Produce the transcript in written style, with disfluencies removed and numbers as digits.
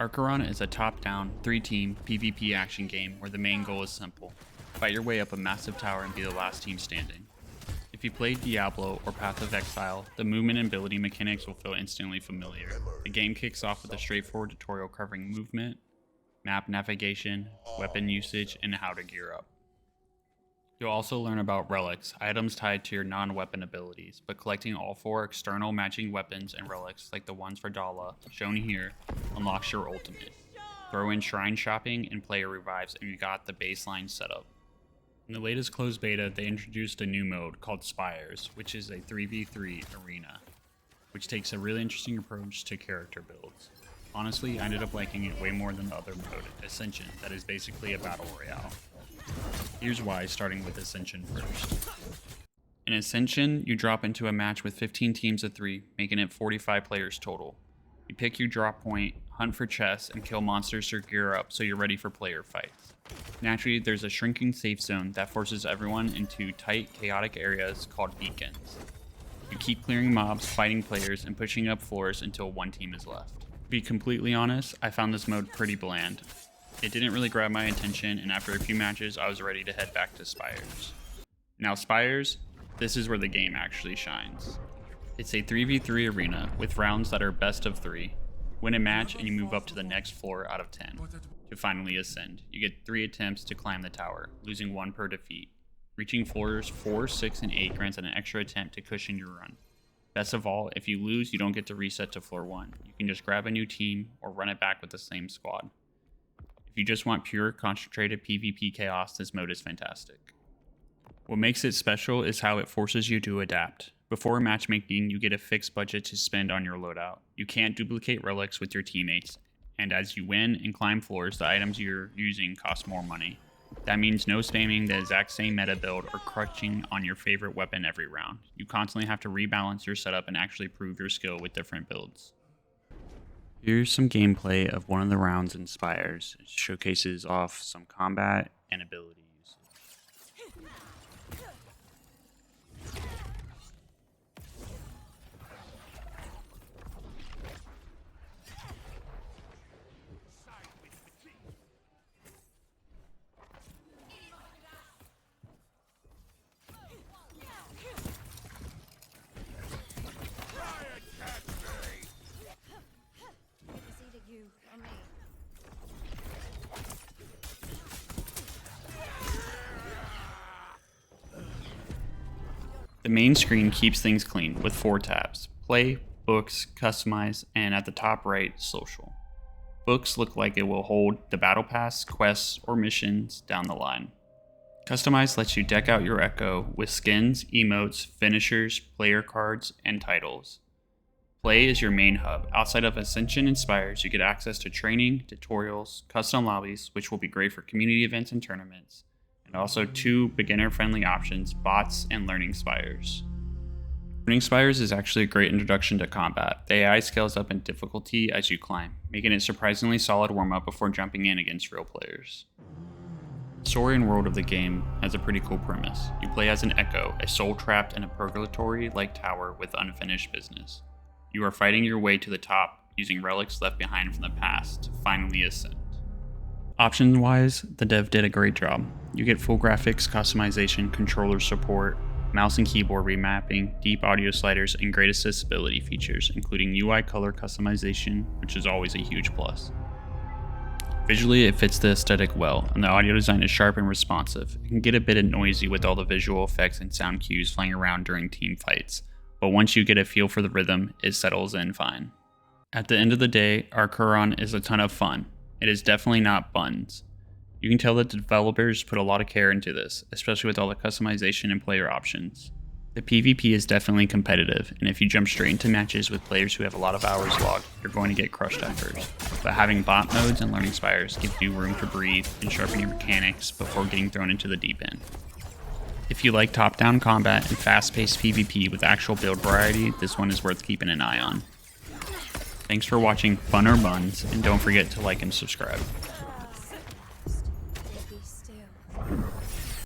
Arkheron is a top-down, 3-team PvP action game where the main goal is simple: fight your way up a massive tower and be the last team standing. If you played Diablo or Path of Exile, the movement and ability mechanics will feel instantly familiar. The game kicks off with a straightforward tutorial covering movement, map navigation, weapon usage, and how to gear up. You'll also learn about relics, items tied to your non-weapon abilities, but collecting all 4 external matching weapons and relics, like the ones for Dala, shown here, unlocks your ultimate. Throw in shrine shopping and player revives and you got the baseline setup. In the latest closed beta, they introduced a new mode called Spires, which is a 3v3 arena, which takes a really interesting approach to character builds. Honestly, I ended up liking it way more than the other mode, Ascension, that is basically a battle royale. Here's why, starting with Ascension first. In Ascension, you drop into a match with 15 teams of 3, making it 45 players total. You pick your drop point, hunt for chests, and kill monsters to gear up so you're ready for player fights. Naturally, there's a shrinking safe zone that forces everyone into tight, chaotic areas called beacons. You keep clearing mobs, fighting players, and pushing up floors until one team is left. To be completely honest, I found this mode pretty bland. It didn't really grab my attention, and after a few matches, I was ready to head back to Spires. Now Spires, this is where the game actually shines. It's a 3v3 arena with rounds that are best of 3. Win a match and you move up to the next floor out of 10. To finally ascend, you get 3 attempts to climb the tower, losing 1 per defeat. Reaching floors 4, 6, and 8 grants an extra attempt to cushion your run. Best of all, if you lose, you don't get to reset to floor 1. You can just grab a new team or run it back with the same squad. If you just want pure, concentrated PvP chaos, this mode is fantastic. What makes it special is how it forces you to adapt. Before matchmaking, you get a fixed budget to spend on your loadout. You can't duplicate relics with your teammates, and as you win and climb floors, the items you're using cost more money. That means no spamming the exact same meta build or crutching on your favorite weapon every round. You constantly have to rebalance your setup and actually prove your skill with different builds. Here's some gameplay of one of the rounds in Spires. It showcases off some combat and ability usage. The main screen keeps things clean with 4 tabs: Play, Books, Customize, and at the top right, Social. Books look like it will hold the battle pass, quests, or missions down the line. Customize lets you deck out your Echo with skins, emotes, finishers, player cards, and titles. Play is your main hub. Outside of Ascension and Spires, you get access to training, tutorials, custom lobbies, which will be great for community events and tournaments, and also 2 beginner-friendly options, Bots and Learning Spires. Learning Spires is actually a great introduction to combat. The AI scales up in difficulty as you climb, making it a surprisingly solid warm-up before jumping in against real players. The story and world of the game has a pretty cool premise. You play as an Echo, a soul trapped in a purgatory-like tower with unfinished business. You are fighting your way to the top using relics left behind from the past to finally ascend. Options-wise, the dev did a great job. You get full graphics customization, controller support, mouse and keyboard remapping, deep audio sliders, and great accessibility features, including UI color customization, which is always a huge plus. Visually, it fits the aesthetic well, and the audio design is sharp and responsive. It can get a bit noisy with all the visual effects and sound cues flying around during team fights, but once you get a feel for the rhythm, it settles in fine. At the end of the day, Arkheron is a ton of fun. It is definitely not Buns. You can tell that the developers put a lot of care into this, especially with all the customization and player options. The PvP is definitely competitive, and if you jump straight into matches with players who have a lot of hours logged, you're going to get crushed at first. But having bot modes and learning spires gives you room to breathe and sharpen your mechanics before getting thrown into the deep end. If you like top-down combat and fast-paced PvP with actual build variety, this one is worth keeping an eye on. Thanks for watching Fun or Buns, and don't forget to like and subscribe.